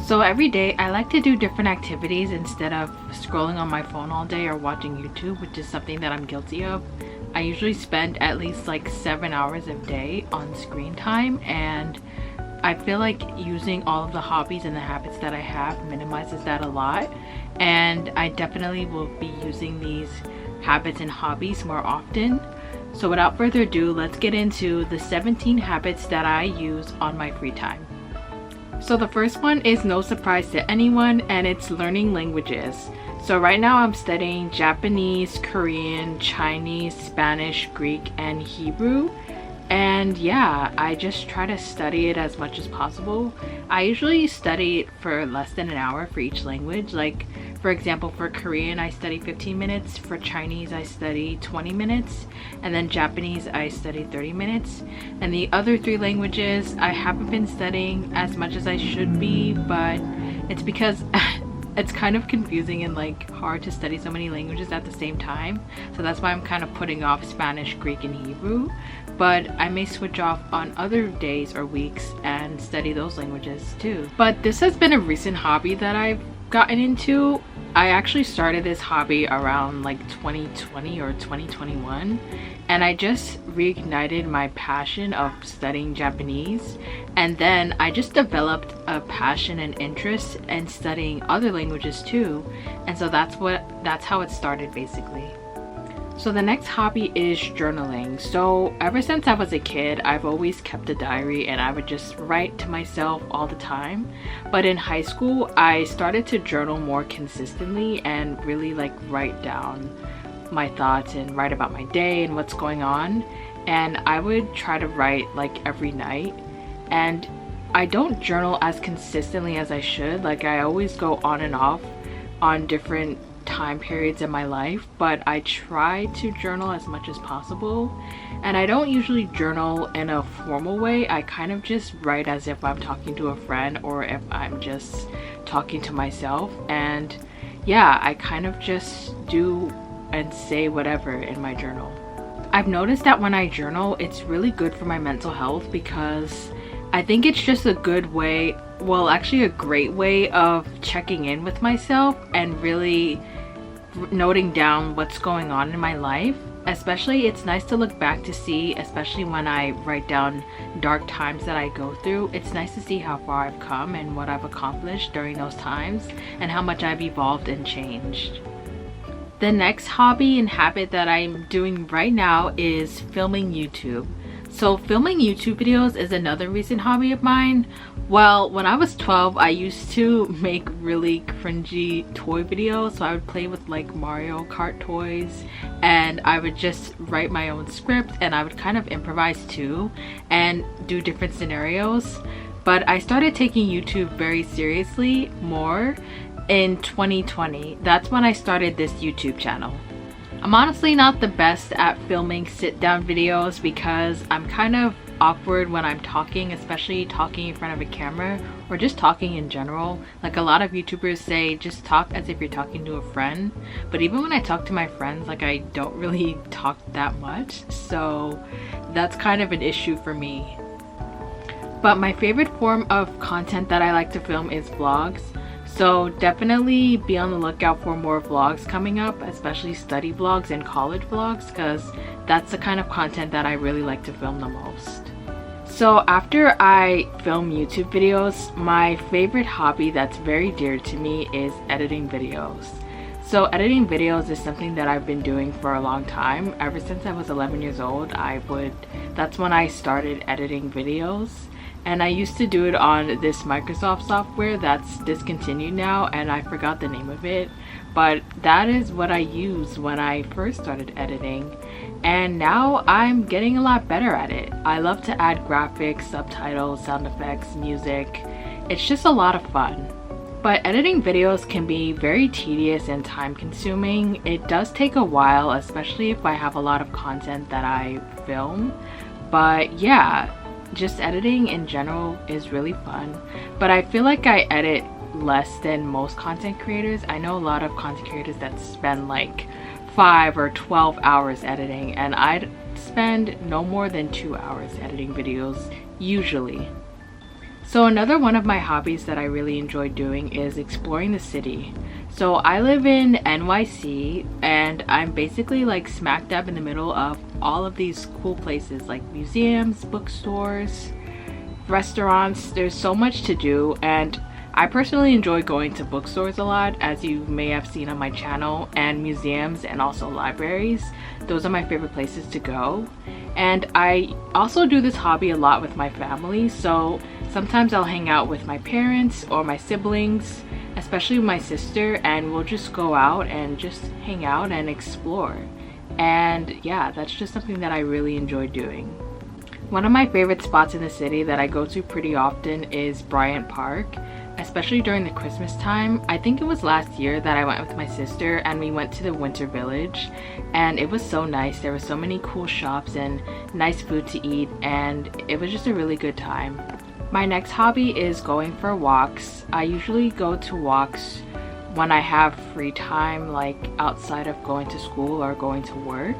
So every day I like to do different activities instead of scrolling on my phone all day or watching YouTube, which is something that I'm guilty of. I usually spend at least like 7 hours a day on screen time, and I feel like using all of the hobbies and the habits that I have minimizes that a lot. And I definitely will be using these habits and hobbies more often. So without further ado, let's get into the 17 habits that I use on my free time. So the first one is no surprise to anyone, and it's learning languages. So right now I'm studying Japanese, Korean, Chinese, Spanish, Greek, and Hebrew. And yeah, I just try to study it as much as possible. I usually study it for less than an hour for each language. Like for example, for Korean I study 15 minutes, for Chinese I study 20 minutes, and then Japanese I study 30 minutes. And the other 3 languages I haven't been studying as much as I should be, but it's because it's kind of confusing and like hard to study so many languages at the same time. So that's why I'm kind of putting off Spanish, Greek, and Hebrew. But I may switch off on other days or weeks and study those languages too. But this has been a recent hobby that I've gotten into. I actually started this hobby around like 2020 or 2021, and I just reignited my passion of studying Japanese, and then I just developed a passion and interest in studying other languages too. And so that's how it started basically. So the next hobby is journaling. So ever since I was a kid, I've always kept a diary, and I would just write to myself all the time. But in high school, I started to journal more consistently and really like write down my thoughts and write about my day and what's going on. And I would try to write like every night. And I don't journal as consistently as I should. Like I always go on and off on different time periods in my life, but I try to journal as much as possible. And I don't usually journal in a formal way. I kind of just write as if I'm talking to a friend or if I'm just talking to myself. And yeah, I kind of just do and say whatever in my journal. I've noticed that when I journal, it's really good for my mental health, because I think it's just a good way, well actually a great way of checking in with myself and really noting down what's going on in my life. Especially it's nice to look back to see, especially when I write down dark times that I go through, it's nice to see how far I've come and what I've accomplished during those times and how much I've evolved and changed. The next hobby and habit that I'm doing right now is filming YouTube. So filming YouTube videos is another recent hobby of mine. Well, when I was 12, I used to make really cringy toy videos. So I would play with like Mario Kart toys, and I would just write my own script, and I would kind of improvise too and do different scenarios. But I started taking YouTube very seriously more in 2020. That's when I started this YouTube channel. I'm honestly not the best at filming sit-down videos because I'm kind of awkward when I'm talking, especially talking in front of a camera or just talking in general. Like a lot of YouTubers say just talk as if you're talking to a friend, but even when I talk to my friends, like I don't really talk that much, so that's kind of an issue for me. But my favorite form of content that I like to film is vlogs. So definitely be on the lookout for more vlogs coming up, especially study vlogs and college vlogs, because that's the kind of content that I really like to film the most. So after I film YouTube videos, my favorite hobby that's very dear to me is editing videos. So editing videos is something that I've been doing for a long time. Ever since I was 11 years old, that's when I started editing videos. And I used to do it on this Microsoft software that's discontinued now, and I forgot the name of it. But that is what I used when I first started editing. And now I'm getting a lot better at it. I love to add graphics, subtitles, sound effects, music. It's just a lot of fun. But editing videos can be very tedious and time consuming. It does take a while, especially if I have a lot of content that I film. But yeah, just editing in general is really fun. But I feel like I edit less than most content creators. I know a lot of content creators that spend like 5 or 12 hours editing, and I'd spend no more than 2 hours editing videos usually. So another one of my hobbies that I really enjoy doing is exploring the city. So I live in NYC and I'm basically like smack dab in the middle of all of these cool places like museums, bookstores, restaurants. There's so much to do, and I personally enjoy going to bookstores a lot, as you may have seen on my channel, and museums and also libraries. Those are my favorite places to go. And I also do this hobby a lot with my family, so sometimes I'll hang out with my parents or my siblings, especially my sister, and we'll just go out and just hang out and explore. And yeah, that's just something that I really enjoy doing. One of my favorite spots in the city that I go to pretty often is Bryant Park, especially during the Christmas time. I think it was last year that I went with my sister and we went to the Winter Village, and it was so nice. There were so many cool shops and nice food to eat, and it was just a really good time. My next hobby is going for walks. I usually go to walks when I have free time, like outside of going to school or going to work.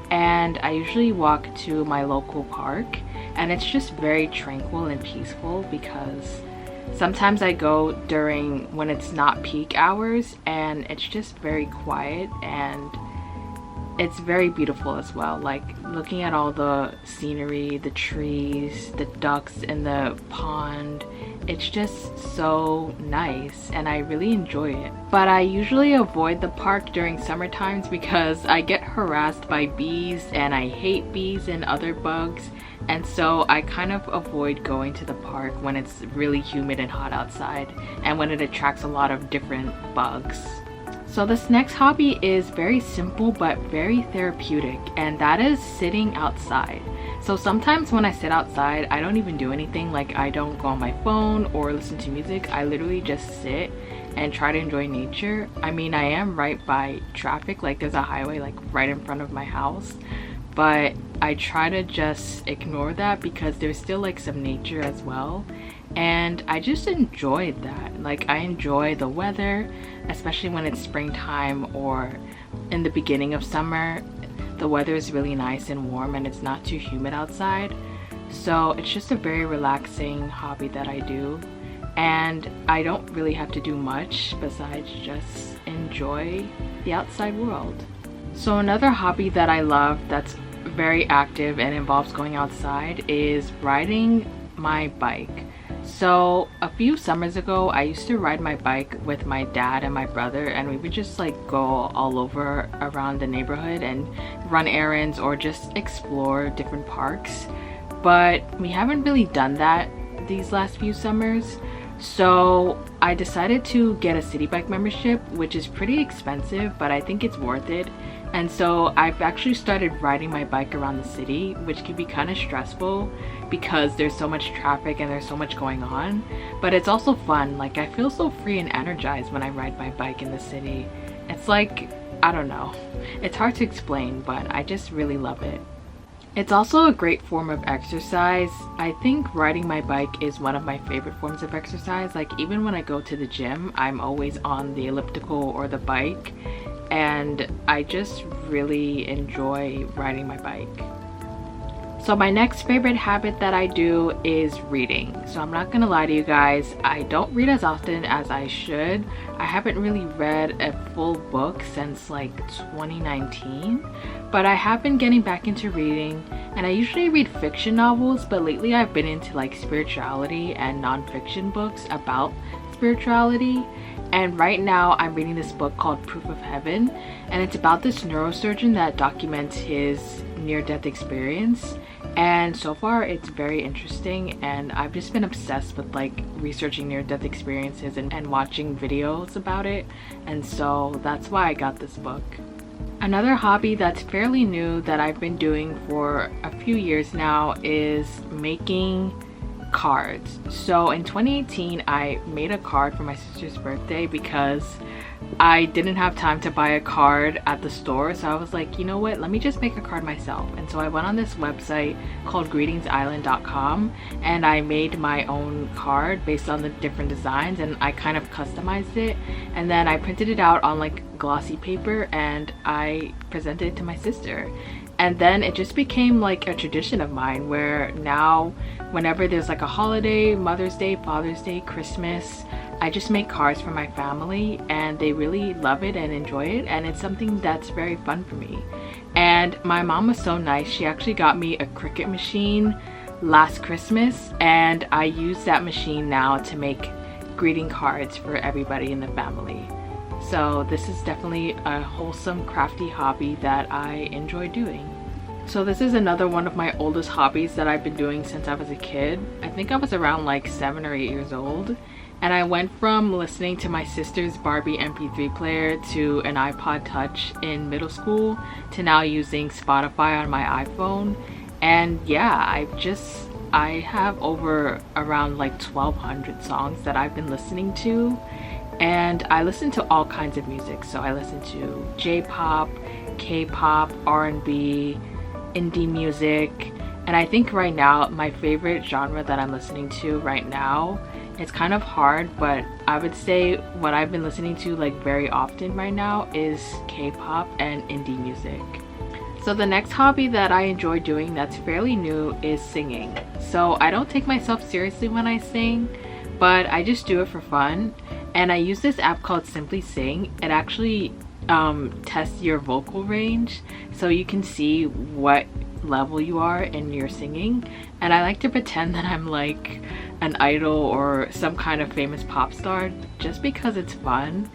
And I usually walk to my local park, and it's just very tranquil and peaceful because sometimes I go during when it's not peak hours and it's just very quiet, and it's very beautiful as well, like looking at all the scenery, the trees, the ducks in the pond. It's just so nice and I really enjoy it. But I usually avoid the park during summer times because I get harassed by bees and I hate bees and other bugs, and so I kind of avoid going to the park when it's really humid and hot outside and when it attracts a lot of different bugs. So this next hobby is very simple but very therapeutic, and that is sitting outside. So sometimes when I sit outside, I don't even do anything. Like, I don't go on my phone or listen to music. I literally just sit and try to enjoy nature. I mean, I am right by traffic, like there's a highway like right in front of my house, but I try to just ignore that because there's still like some nature as well. And I just enjoyed that. Like, I enjoy the weather, especially when it's springtime or in the beginning of summer. The weather is really nice and warm and it's not too humid outside. So it's just a very relaxing hobby that I do. And I don't really have to do much besides just enjoy the outside world. So another hobby that I love that's very active and involves going outside is riding my bike. So a few summers ago, I used to ride my bike with my dad and my brother, and we would just like go all over around the neighborhood and run errands or just explore different parks. But we haven't really done that these last few summers. So I decided to get a city bike membership, which is pretty expensive, but I think it's worth it. And so I've actually started riding my bike around the city, which can be kind of stressful because there's so much traffic and there's so much going on. But it's also fun. Like, I feel so free and energized when I ride my bike in the city. It's like, I don't know. It's hard to explain, but I just really love it. It's also a great form of exercise. I think riding my bike is one of my favorite forms of exercise. Like, even when I go to the gym, I'm always on the elliptical or the bike, and I just really enjoy riding my bike. So my next favorite habit that I do is reading. So I'm not gonna lie to you guys, I don't read as often as I should. I haven't really read a full book since like 2019, but I have been getting back into reading, and I usually read fiction novels, but lately I've been into like spirituality and non-fiction books about spirituality. And right now I'm reading this book called Proof of Heaven, and it's about this neurosurgeon that documents his near-death experience. And so far it's very interesting, and I've just been obsessed with like researching near-death experiences and watching videos about it, and so that's why I got this book. Another hobby that's fairly new that I've been doing for a few years now is making cards. So in 2018 I made a card for my sister's birthday because I didn't have time to buy a card at the store, so I was like, you know what, let me just make a card myself. And so I went on this website called greetingsisland.com and I made my own card based on the different designs, and I kind of customized it, and then I printed it out on like glossy paper and I presented it to my sister. And then it just became like a tradition of mine where now whenever there's like a holiday, Mother's Day, Father's Day, Christmas, I just make cards for my family and they really love it and enjoy it, and it's something that's very fun for me. And my mom was so nice, she actually got me a Cricut machine last Christmas, and I use that machine now to make greeting cards for everybody in the family. So this is definitely a wholesome, crafty hobby that I enjoy doing. So this is another one of my oldest hobbies that I've been doing since I was a kid. I think I was around like 7 or 8 years old. And I went from listening to my sister's Barbie MP3 player to an iPod Touch in middle school to now using Spotify on my iPhone. And yeah, I have over around like 1,200 songs that I've been listening to. And I listen to all kinds of music. So I listen to J-pop, K-pop, R&B, indie music. And I think right now my favorite genre that I'm listening to right now, it's kind of hard, but I would say what I've been listening to like very often right now is K-pop and indie music. So the next hobby that I enjoy doing that's fairly new is singing. So I don't take myself seriously when I sing, but I just do it for fun. And I use this app called Simply Sing. It actually tests your vocal range so you can see what level you are in your singing. And I like to pretend that I'm like an idol or some kind of famous pop star just because it's fun.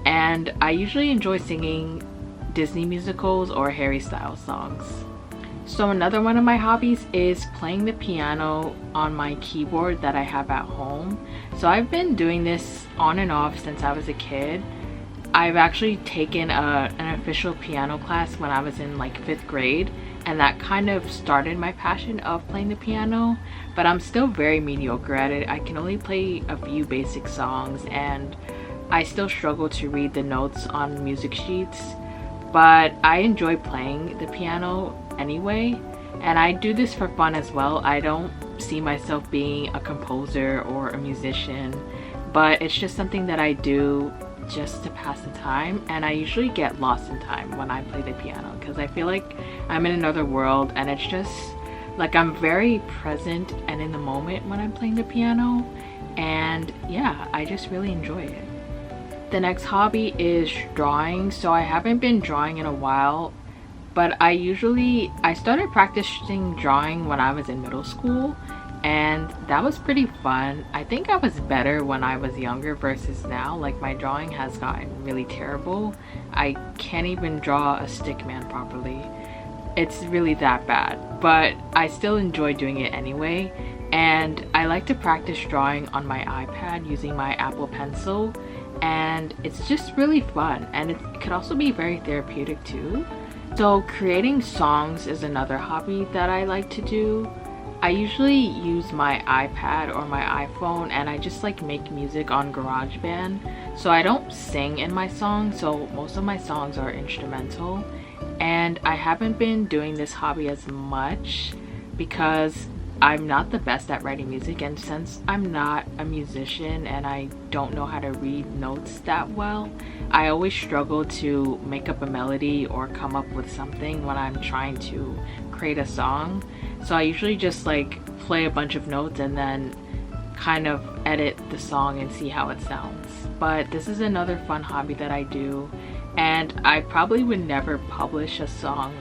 And I usually enjoy singing Disney musicals or Harry Styles songs. So another one of my hobbies is playing the piano on my keyboard that I have at home. So I've been doing this on and off since I was a kid. I've actually taken an official piano class when I was in like 5th grade, and that kind of started my passion of playing the piano, but I'm still very mediocre at it. I can only play a few basic songs and I still struggle to read the notes on music sheets, but I enjoy playing the piano anyway, and I do this for fun as well. I don't see myself being a composer or a musician, but it's just something that I do just to pass the time, and I usually get lost in time when I play the piano because I feel like I'm in another world, and it's just like I'm very present and in the moment when I'm playing the piano, and yeah, I just really enjoy it. The next hobby is drawing. So I haven't been drawing in a while, but I started practicing drawing when I was in middle school, and that was pretty fun. I think I was better when I was younger versus now. Like my drawing has gotten really terrible. I can't even draw a stick man properly. It's really that bad, but I still enjoy doing it anyway. And I like to practice drawing on my iPad using my Apple Pencil, and it's just really fun, and it could also be very therapeutic too. So creating songs is another hobby that I like to do. I usually use my iPad or my iPhone, and I just like make music on GarageBand. So I don't sing in my songs, so most of my songs are instrumental. And I haven't been doing this hobby as much because I'm not the best at writing music, and since I'm not a musician and I don't know how to read notes that well, I always struggle to make up a melody or come up with something when I'm trying to create a song. So I usually just like play a bunch of notes and then kind of edit the song and see how it sounds. But this is another fun hobby that I do, and I probably would never publish a song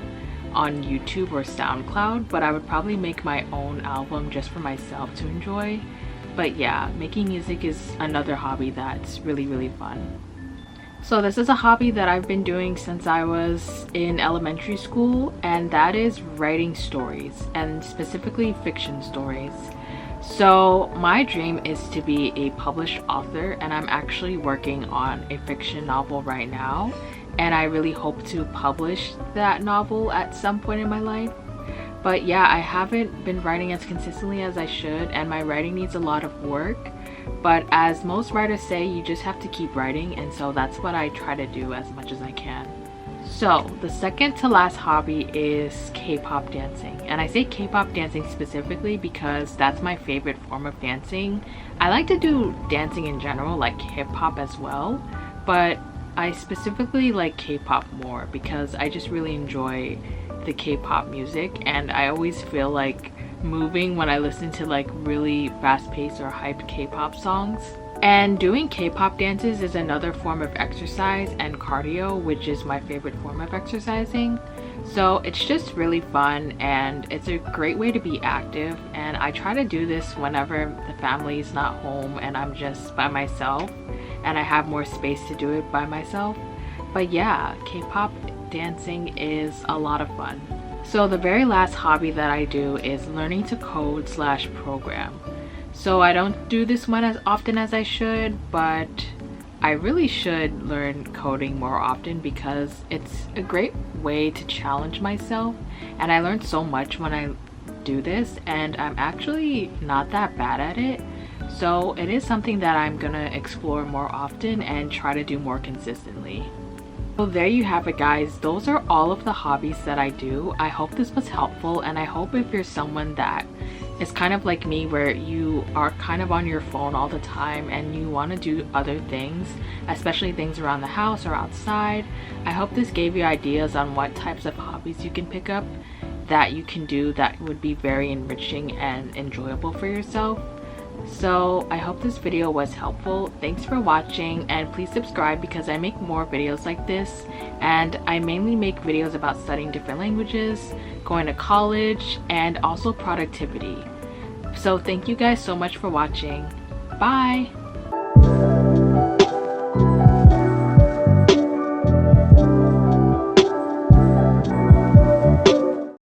on YouTube or SoundCloud, but I would probably make my own album just for myself to enjoy. But yeah, making music is another hobby that's really, really fun. So this is a hobby that I've been doing since I was in elementary school, and that is writing stories, and specifically fiction stories. So my dream is to be a published author, and I'm actually working on a fiction novel right now, and I really hope to publish that novel at some point in my life. But yeah, I haven't been writing as consistently as I should, and my writing needs a lot of work. But as most writers say, you just have to keep writing, and so that's what I try to do as much as I can. So the second to last hobby is K-pop dancing, and I say K-pop dancing specifically because that's my favorite form of dancing. I like to do dancing in general, like hip-hop as well, but I specifically like K-pop more because I just really enjoy love the K-pop music, and I always feel like moving when I listen to like really fast-paced or hyped K-pop songs. And doing K-pop dances is another form of exercise and cardio, which is my favorite form of exercising. So it's just really fun and it's a great way to be active, and I try to do this whenever the family is not home and I'm just by myself and I have more space to do it by myself. But yeah, K-pop dancing is a lot of fun. So the very last hobby that I do is learning to code slash program. So I don't do this one as often as I should, but I really should learn coding more often because it's a great way to challenge myself, and I learned so much when I do this, and I'm actually not that bad at it. So it is something that I'm gonna explore more often and try to do more consistently. So there you have it, guys. Those are all of the hobbies that I do. I hope this was helpful, and I hope if you're someone that is kind of like me where you are kind of on your phone all the time and you want to do other things, especially things around the house or outside, I hope this gave you ideas on what types of hobbies you can pick up that you can do that would be very enriching and enjoyable for yourself. So I hope this video was helpful. Thanks for watching, and please subscribe because I make more videos like this, and I mainly make videos about studying different languages, going to college, and also productivity. So thank you guys so much for watching. Bye!